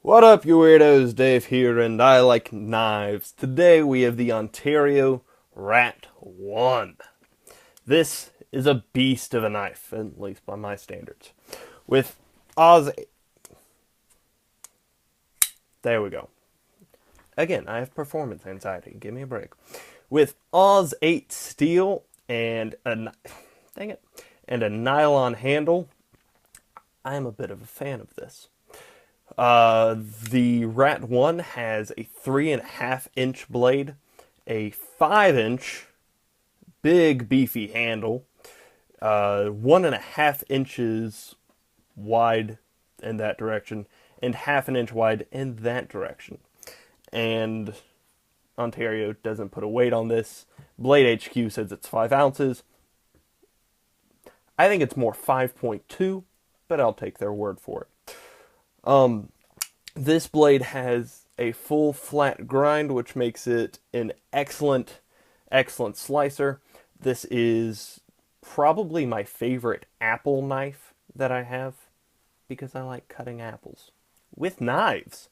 What up, you weirdos? Dave here, and I like knives. Today we have the Ontario Rat 1. This is a beast of a knife, at least by my standards. With Oz... There we go. Again, I have performance anxiety. Give me a break. With Oz 8 steel and a... Dang it. And a nylon handle, I am a bit of a fan of this. The Rat 1 has a 3.5-inch blade, a 5-inch big beefy handle, 1.5 inches wide in that direction, and 1/2 inch wide in that direction. And Ontario doesn't put a weight on this. Blade HQ says it's 5 ounces. I think it's more 5.2, but I'll take their word for it. This blade has a full flat grind, which makes it an excellent slicer. This is probably my favorite apple knife that I have because I like cutting apples with knives.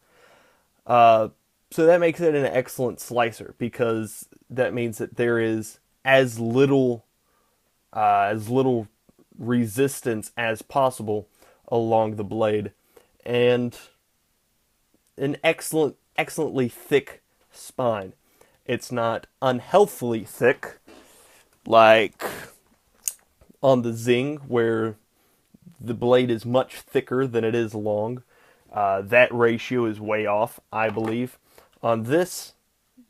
So that makes it an excellent slicer because that means that there is as little resistance as possible along the blade, and an excellently thick spine. It's not unhealthily thick like on the Zing, where the blade is much thicker than it is long. That ratio is way off, I believe. On this,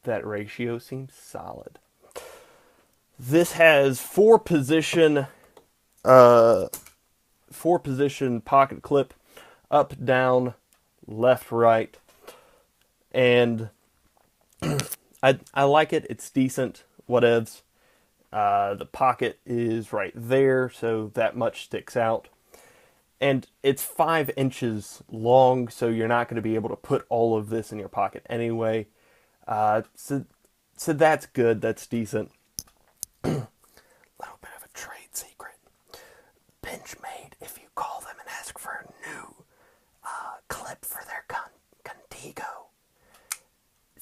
that ratio seems solid. This has four position pocket clip, up, down, left, right, and I like it. It's decent, whatevs. The pocket is right there, so that much sticks out. And it's 5 inches long, so you're not going to be able to put all of this in your pocket anyway. So that's good, that's decent. Little bit of a trade secret. Benchmade, if you call them and ask for a new clip for their Contigo,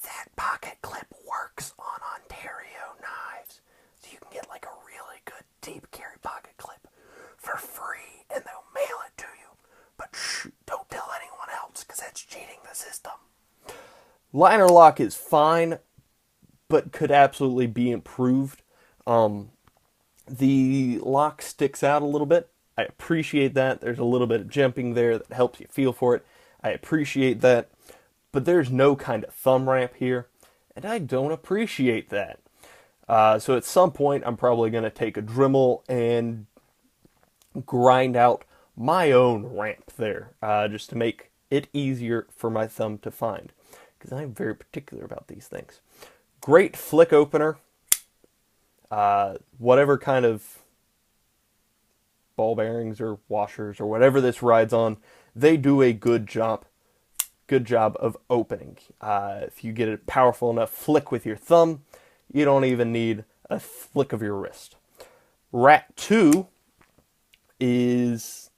that pocket clip works on Ontario knives. So you can get like a really good deep carry pocket clip for free, and they'll mail it to you. But shh, don't tell anyone else, because that's cheating the system. Liner lock is fine, but could absolutely be improved. The lock sticks out a little bit. I appreciate that. There's a little bit of jimping there that helps you feel for it. I appreciate that. But there's no kind of thumb ramp here, and I don't appreciate that. So at some point, I'm probably going to take a Dremel and grind out my own ramp there, just to make it easier for my thumb to find, because I'm very particular about these things. Great flick opener. Whatever kind of ball bearings or washers or whatever this rides on, they do a good job of opening. If you get a powerful enough flick with your thumb, you don't even need a flick of your wrist. Rat 2 is,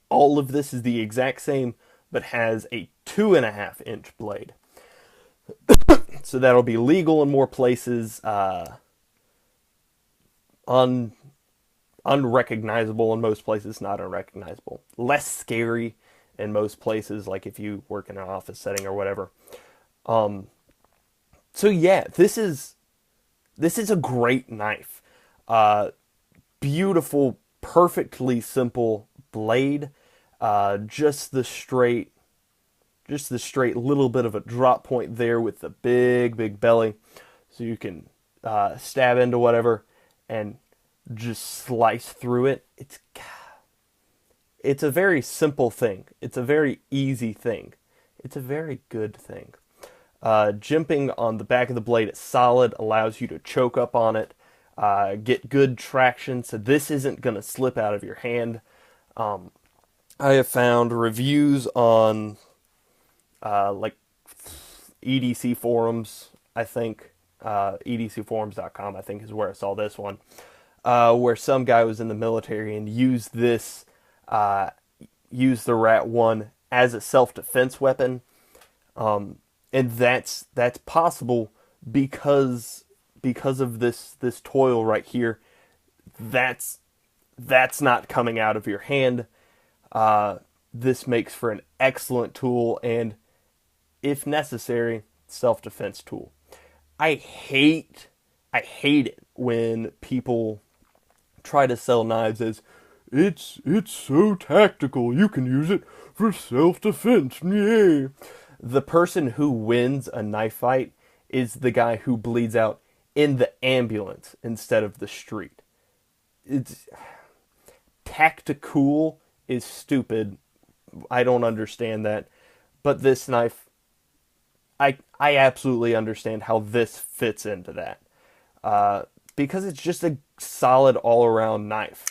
all of this is the exact same, but has a 2.5-inch blade. So that'll be legal in more places, unrecognizable in most places, not unrecognizable. Less scary in most places, like if you work in an office setting or whatever. So yeah, this is a great knife. Beautiful, perfectly simple blade. Just the straight little bit of a drop point there with the big belly, so you can stab into whatever and just slice through it. It's a very simple thing. It's a very easy thing. It's a very good thing. Jimping on the back of the blade is solid, allows you to choke up on it, get good traction, so this isn't going to slip out of your hand. I have found reviews on like EDC forums, I think, edcforums.com, I think is where I saw this one, where some guy was in the military and used the Rat 1 as a self-defense weapon. And that's possible because of this toil right here. That's not coming out of your hand. This makes for an excellent tool, and if necessary, self-defense tool. I hate it when people try to sell knives as it's so tactical. You can use it for self-defense. Yay. The person who wins a knife fight is the guy who bleeds out in the ambulance instead of the street. It's tactical is stupid. I don't understand that. But this knife, I absolutely understand how this fits into that. Because it's just a solid all-around knife.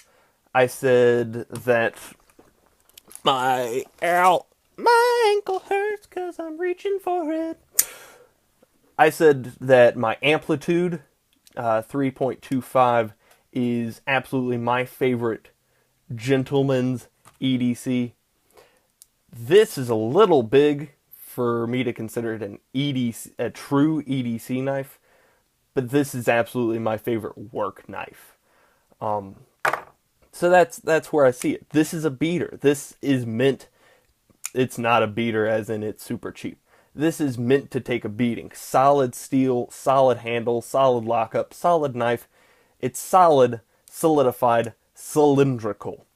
I said that my ankle hurts because I'm reaching for it. I said that my amplitude, 3.25, is absolutely my favorite gentleman's EDC. This is a little big for me to consider it an EDC, a true EDC knife, but this is absolutely my favorite work knife. So that's where I see it. This is a beater. This is meant. It's not a beater as in it's super cheap. This is meant to take a beating. Solid steel, solid handle, solid lockup, solid knife. It's solid, solidified, cylindrical.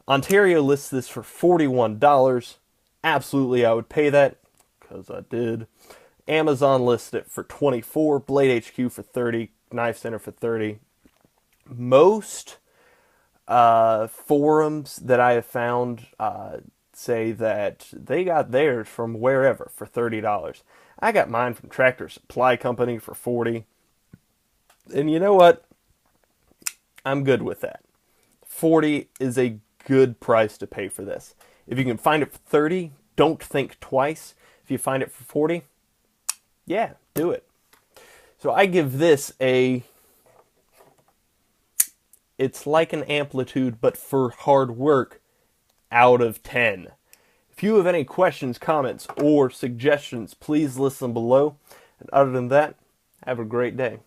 Ontario lists this for $41. Absolutely, I would pay that, because I did. Amazon lists it for $24. Blade HQ for $30. Knife Center for $30. Most forums that I have found say that they got theirs from wherever for $30. I got mine from Tractor Supply Company for $40. And you know what? I'm good with that. $40 is a good price to pay for this. If you can find it for $30, don't think twice. If you find it for $40, yeah, do it. So I give this it's like an amplitude, but for hard work, out of 10. If you have any questions, comments, or suggestions, please list them below. And other than that, have a great day.